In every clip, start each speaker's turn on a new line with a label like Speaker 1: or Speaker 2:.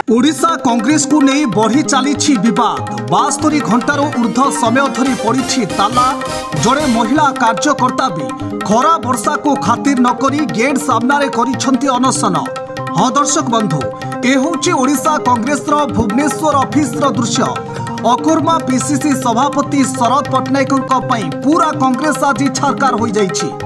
Speaker 1: ओडिशा कांग्रेस को नहीं बढ़ी चली विवाद 72 घंटार ऊर्ध समय धरी पड़ी ताला। जड़े महिला कार्यकर्ता भी खरा वर्षा को खातिर नक गेट सामने करिसेंती अनशन। हाँ दर्शक बंधु, ए होची ओडिशा कांग्रेस भुवनेश्वर ऑफिस दृश्य। अकोरमा पीसीसी सभापति शरद पट्टनायक पूरा कांग्रेस आज छारकार हो जाइछि।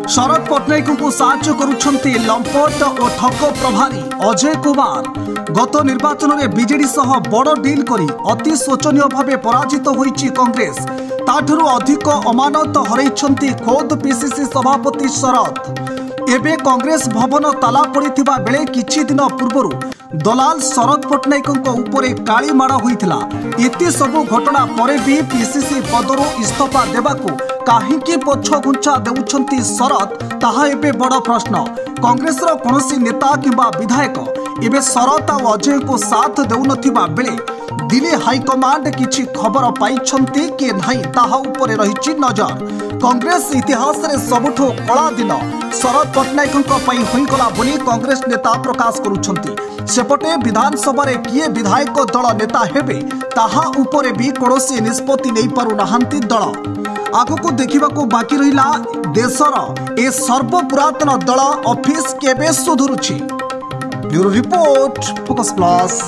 Speaker 1: शरद पट्टनायक को साहाय्य करुछंती लंपट और ठक प्रभारी अजय कुमार। गत निर्वाचन में बीजेडी सह बड़ डील करी अति शोचनीय भाव पराजित होइछि कांग्रेस। ताठरू अधिक अमानत हरैछंती खोद पीसीसी सभापति शरद। एबे कांग्रेस भवन ताला पड़िथिबा बेले किछि दिन पूर्वरु दलाल शरद पट्टनायक उपरे काली माड़ होइथिला। एते सबु घटना परे भी पीसीसी पदरु इस्तीफा देबाकू काहींकी पछघुंचा देउछंती शरद, ताहा एबे बड़ प्रश्न। कांग्रेस कोनोसी नेता किंबा विधायक एबे शरद और अजय को साथ देउनथिबा बेले दिल्ली हाईकमांड किछि खबर पाइछंती कि नहीं ताहा उपरे रहिछि नजर। कांग्रेस इतिहास रे सबुठो कला दिन शरद पट्टनायक होइगला बोली कांग्रेस नेता प्रकाश करुछंती। सेपटे विधानसभा रे किए विधायक दल नेता हेबे ताहा उपरे भी कोनोसी निष्पत्ति नहीं पारु नाहंती दल। आगको देखिबाको बाकी रहिला देशर ए सर्वपुरातन दल ऑफिस केबे सुधुरुछि। Bureau report focus plus.